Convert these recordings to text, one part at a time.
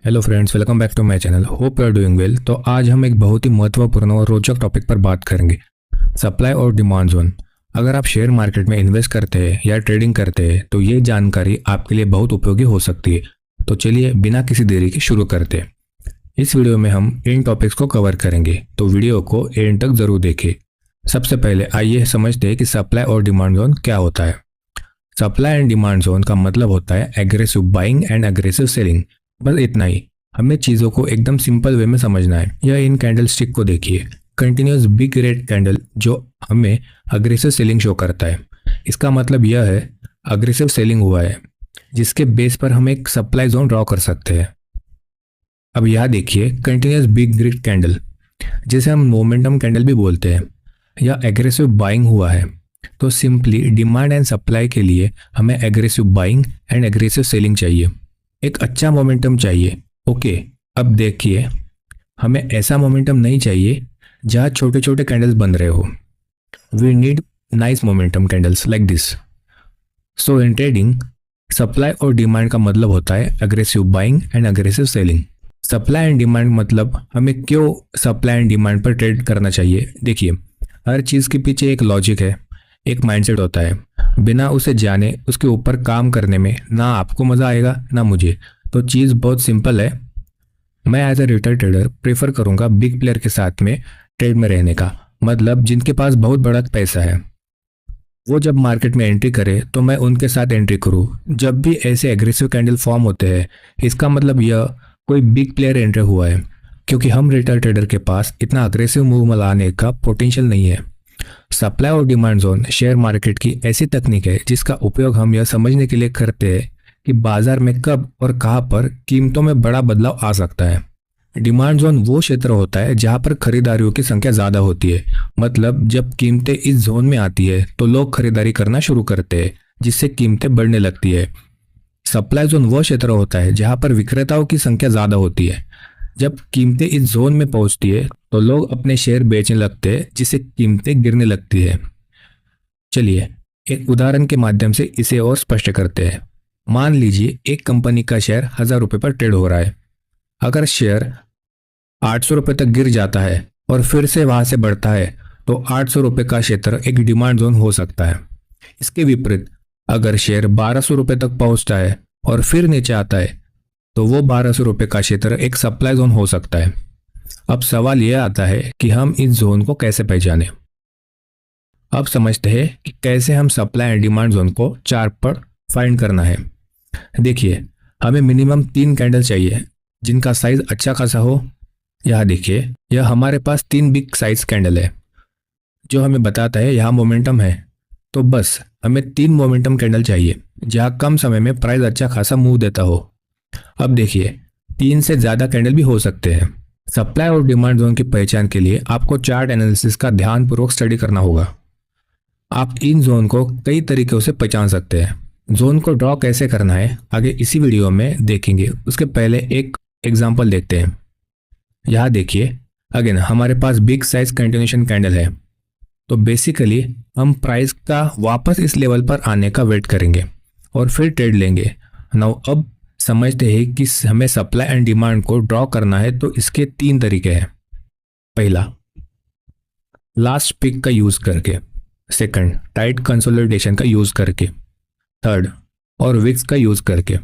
Hello friends, welcome back to my channel. Hope you are doing well. तो आज हम एक बहुत ही महत्वपूर्ण और रोचक टॉपिक पर बात करेंगे, सप्लाई और डिमांड जोन। अगर आप शेयर मार्केट में इन्वेस्ट करते हैं या ट्रेडिंग करते हैं तो ये जानकारी आपके लिए बहुत उपयोगी हो सकती है। तो चलिए बिना किसी देरी के शुरू करते हैं। इस वीडियो में हम इन टॉपिक्स को कवर करेंगे, तो वीडियो को एंड तक जरूर देखें। सबसे पहले आइए समझते हैं कि सप्लाई और डिमांड जोन क्या होता है। सप्लाई एंड डिमांड जोन का मतलब होता है aggressive buying and aggressive selling. बस इतना ही, हमें चीज़ों को एकदम सिंपल वे में समझना है। यह इन कैंडल स्टिक को देखिए, कंटिन्यूस बिग रेड कैंडल जो हमें अग्रेसिव सेलिंग शो करता है। इसका मतलब यह है अग्रेसिव सेलिंग हुआ है, जिसके बेस पर हम एक सप्लाई जोन ड्रॉ कर सकते हैं। अब यह देखिए कंटिन्यूस बिग रेड कैंडल, जिसे हम मोमेंटम कैंडल भी बोलते हैं, यह एग्रेसिव बाइंग हुआ है। तो सिंपली डिमांड एंड सप्लाई के लिए हमें aggressive buying and aggressive selling चाहिए, एक अच्छा मोमेंटम चाहिए। ओके, अब देखिए, हमें ऐसा मोमेंटम नहीं चाहिए जहाँ छोटे छोटे कैंडल्स बन रहे हो। We need nice momentum candles like this. So in trading, supply और डिमांड का मतलब होता है aggressive buying and aggressive selling. Supply and demand मतलब हमें क्यों सप्लाई एंड डिमांड पर ट्रेड करना चाहिए। देखिए, हर चीज़ के पीछे एक लॉजिक है, एक माइंडसेट होता है। बिना उसे जाने उसके ऊपर काम करने में ना आपको मज़ा आएगा ना मुझे। तो चीज़ बहुत सिंपल है। मैं as a retail trader prefer करूंगा बिग प्लेयर के साथ में ट्रेड में रहने का, मतलब जिनके पास बहुत बड़ा पैसा है। वो जब मार्केट में एंट्री करे तो मैं उनके साथ एंट्री करूं। जब भी ऐसे एग्रेसिव कैंडल फॉर्म होते हैं, इसका मतलब यह कोई बिग प्लेयर एंट्री हुआ है, क्योंकि हम रिटेल ट्रेडर के पास इतना अग्रेसिव मूव लाने का पोटेंशियल नहीं है। सप्लाई और डिमांड जोन शेयर मार्केट की ऐसी तकनीक है जिसका उपयोग हम यह समझने के लिए करते हैं कि बाजार में कब और कहां पर कीमतों में बड़ा बदलाव आ सकता है। डिमांड जोन वो क्षेत्र होता है जहां पर खरीदारियों की संख्या ज्यादा होती है, मतलब जब कीमतें इस जोन में आती है तो लोग खरीदारी करना शुरू करते हैं, जिससे कीमतें बढ़ने लगती है। सप्लाई जोन वो क्षेत्र होता है जहां पर विक्रेताओं की संख्या ज्यादा होती है। जब कीमतें इस जोन में पहुंचती है तो लोग अपने शेयर बेचने लगते हैं, जिससे कीमतें गिरने लगती है। चलिए एक उदाहरण के माध्यम से इसे और स्पष्ट करते हैं। मान लीजिए एक कंपनी का शेयर 1000 रुपये पर ट्रेड हो रहा है। अगर शेयर 800 रुपये तक गिर जाता है और फिर से वहां से बढ़ता है तो 800 रुपये का क्षेत्र एक डिमांड जोन हो सकता है। इसके विपरीत अगर शेयर 1200 रुपये तक पहुंचता है और फिर नीचे आता है तो वो 1200 रुपये का क्षेत्र एक सप्लाई जोन हो सकता है। अब सवाल यह आता है कि हम इस जोन को कैसे पहचानें। अब समझते हैं कि कैसे हम सप्लाई एंड डिमांड जोन को चार्ट पर फाइंड करना है। देखिए, हमें मिनिमम 3 कैंडल चाहिए जिनका साइज अच्छा खासा हो। यह देखिए, यह हमारे पास 3 बिग साइज कैंडल है जो हमें बताता है यहाँ मोमेंटम है। तो बस हमें 3 मोमेंटम कैंडल चाहिए जहाँ कम समय में प्राइस अच्छा खासा मूव देता हो। अब देखिए, 3 से ज़्यादा कैंडल भी हो सकते हैं। सप्लाई और डिमांड जोन की पहचान के लिए आपको चार्ट एनालिसिस का ध्यानपूर्वक स्टडी करना होगा। आप इन जोन को कई तरीकों से पहचान सकते हैं। जोन को ड्रॉ कैसे करना है आगे इसी वीडियो में देखेंगे। उसके पहले एक एग्जांपल देखते हैं। यहाँ देखिए, अगेन हमारे पास बिग साइज कंटिन्यूएशन कैंडल है। तो बेसिकली हम प्राइस का वापस इस लेवल पर आने का वेट करेंगे और फिर ट्रेड लेंगे। नाउ अब समझते हैं कि हमें सप्लाई एंड डिमांड को ड्रॉ करना है, तो इसके 3 तरीके हैं। पहला, लास्ट पिक का यूज करके। सेकंड, टाइट कंसोलिडेशन का यूज करके। थर्ड, और विक्स का यूज करके।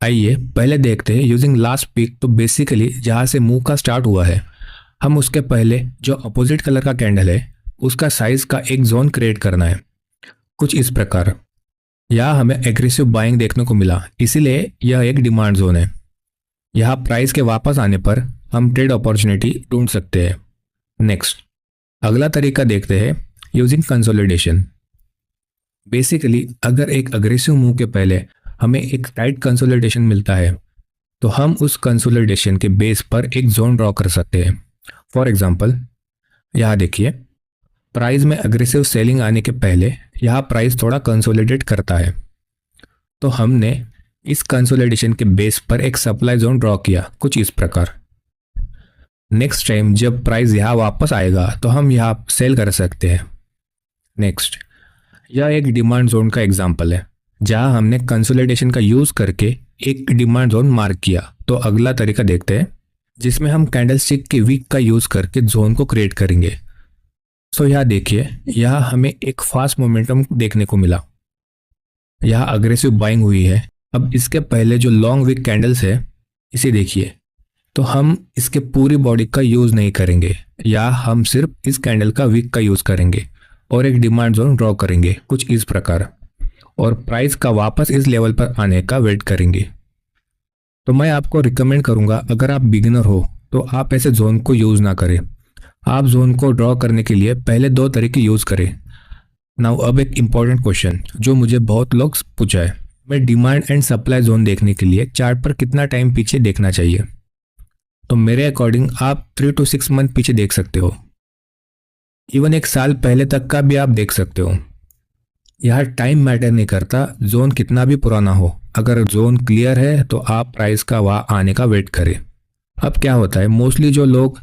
आइए पहले देखते हैं यूजिंग लास्ट पिक। तो बेसिकली जहां से मूव का स्टार्ट हुआ है, हम उसके पहले जो अपोजिट कलर का कैंडल है उसका साइज का एक जोन क्रिएट करना है, कुछ इस प्रकार। यहाँ हमें एग्रेसिव बाइंग देखने को मिला, इसीलिए यह एक डिमांड जोन है। यहाँ प्राइस के वापस आने पर हम ट्रेड अपॉर्चुनिटी ढूंढ सकते हैं। नेक्स्ट, अगला तरीका देखते हैं यूजिंग कंसोलिडेशन। बेसिकली अगर एक अग्रेसिव मूव के पहले हमें एक टाइट कंसोलिडेशन मिलता है तो हम उस कंसोलिडेशन के बेस पर एक जोन ड्रॉ कर सकते हैं। फॉर एग्जांपल, यहाँ देखिए, प्राइस में अग्रेसिव सेलिंग आने के पहले यहाँ प्राइस थोड़ा कंसोलिडेट करता है, तो हमने इस कंसोलिडेशन के बेस पर एक सप्लाई जोन ड्रॉ किया, कुछ इस प्रकार। नेक्स्ट टाइम जब प्राइस यहाँ वापस आएगा तो हम यहाँ सेल कर सकते हैं। यह एक डिमांड जोन का एग्जाम्पल है जहां हमने कंसोलिडेशन का यूज करके एक डिमांड जोन मार्क किया। तो अगला तरीका देखते हैं जिसमें हम कैंडलस्टिक के वीक का यूज़ करके जोन को क्रिएट करेंगे। सो यहाँ देखिए, यहाँ हमें एक फास्ट मोमेंटम देखने को मिला। यहाँ अग्रेसिव बाइंग हुई है। अब इसके पहले जो लॉन्ग वीक कैंडल्स है इसे देखिए, तो हम इसके पूरी बॉडी का यूज़ नहीं करेंगे, या हम सिर्फ इस कैंडल का वीक का यूज़ करेंगे और एक डिमांड जोन ड्रॉ करेंगे कुछ इस प्रकार, और प्राइस का वापस इस लेवल पर आने का वेट करेंगे। तो मैं आपको रिकमेंड करूंगा, अगर आप बिगिनर हो तो आप ऐसे जोन को यूज़ ना करें। आप जोन को ड्रॉ करने के लिए पहले 2 तरीके यूज़ करें। नाउ अब एक इम्पॉर्टेंट क्वेश्चन जो मुझे बहुत लोग पूछा है, मैं डिमांड एंड सप्लाई जोन देखने के लिए चार्ट पर कितना टाइम पीछे देखना चाहिए? तो मेरे अकॉर्डिंग आप 3 to 6 मंथ पीछे देख सकते हो, इवन 1 साल पहले तक का भी आप देख सकते हो। यह टाइम मैटर नहीं करता, जोन कितना भी पुराना हो, अगर जोन क्लियर है तो आप प्राइस का वहाँ आने का वेट करें। अब क्या होता है, मोस्टली जो लोग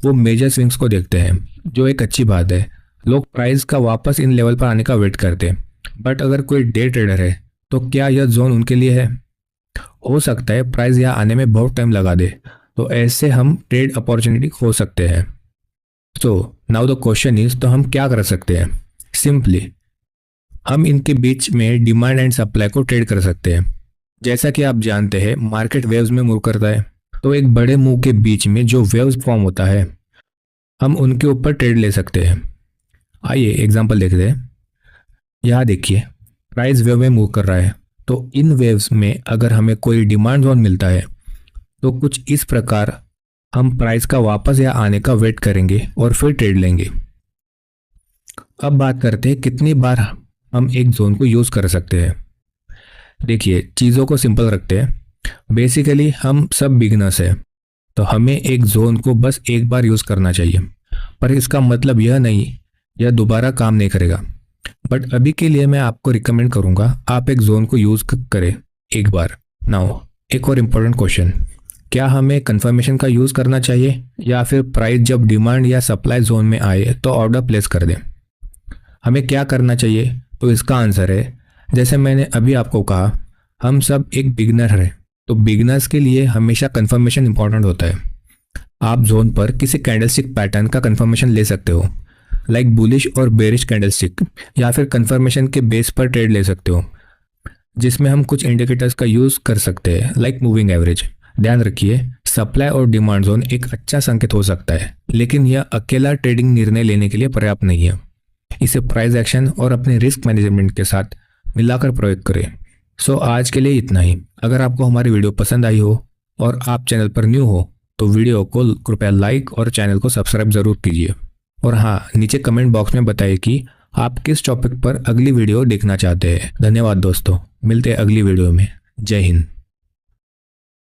वो मेजर स्विंग्स को देखते हैं, जो एक अच्छी बात है। लोग प्राइस का वापस इन लेवल पर आने का वेट करते हैं, बट अगर कोई डे ट्रेडर है तो क्या यह जोन उनके लिए है? हो सकता है प्राइस यहाँ आने में बहुत टाइम लगा दे, तो ऐसे हम ट्रेड अपॉर्चुनिटी खो सकते हैं। So now the question is, तो हम क्या कर सकते हैं? सिंपली हम इनके बीच में डिमांड एंड सप्लाई को ट्रेड कर सकते हैं। जैसा कि आप जानते हैं मार्केट वेव्स में मूव करता है, तो एक बड़े मूव के बीच में जो वेव्स फॉर्म होता है हम उनके ऊपर ट्रेड ले सकते हैं। आइए एग्जांपल देखते हैं। यहाँ देखिए, प्राइस वेव में मूव कर रहा है, तो इन वेव्स में अगर हमें कोई डिमांड जोन मिलता है तो कुछ इस प्रकार हम प्राइस का वापस यहाँ आने का वेट करेंगे और फिर ट्रेड लेंगे। अब बात करते हैं कितनी बार हम एक जोन को यूज़ कर सकते हैं। देखिए, चीज़ों को सिंपल रखते हैं। बेसिकली हम सब बिगिनर्स हैं, तो हमें एक जोन को बस एक बार यूज़ करना चाहिए, पर इसका मतलब यह नहीं यह दोबारा काम नहीं करेगा। बट अभी के लिए मैं आपको रिकमेंड करूँगा आप एक जोन को यूज़ करें एक बार। नाउ एक और इम्पोर्टेंट क्वेश्चन, क्या हमें कंफर्मेशन का यूज़ करना चाहिए या फिर प्राइस जब डिमांड या सप्लाई जोन में आए तो ऑर्डर प्लेस कर दें? हमें क्या करना चाहिए? तो इसका आंसर है, जैसे मैंने अभी आपको कहा, हम सब एक बिगिनर हैं, तो बिगिनर्स के लिए हमेशा कंफर्मेशन इंपॉर्टेंट होता है। आप जोन पर किसी कैंडलस्टिक पैटर्न का कंफर्मेशन ले सकते हो, लाइक बुलिश और बेरिश कैंडलस्टिक, या फिर कंफर्मेशन के बेस पर ट्रेड ले सकते हो, जिसमें हम कुछ इंडिकेटर्स का यूज़ कर सकते हैं लाइक मूविंग एवरेज। ध्यान रखिए, सप्लाई और डिमांड जोन एक अच्छा संकेत हो सकता है, लेकिन यह अकेला ट्रेडिंग निर्णय लेने के लिए पर्याप्त नहीं है। इसे प्राइस एक्शन और अपने रिस्क मैनेजमेंट के साथ मिलाकर प्रयोग करें। सो आज के लिए इतना ही। अगर आपको हमारी वीडियो पसंद आई हो और आप चैनल पर न्यू हो तो वीडियो को कृपया लाइक और चैनल को सब्सक्राइब ज़रूर कीजिए। और हाँ, नीचे कमेंट बॉक्स में बताइए कि आप किस टॉपिक पर अगली वीडियो देखना चाहते हैं। धन्यवाद दोस्तों, मिलते हैं अगली वीडियो में। जय हिंद।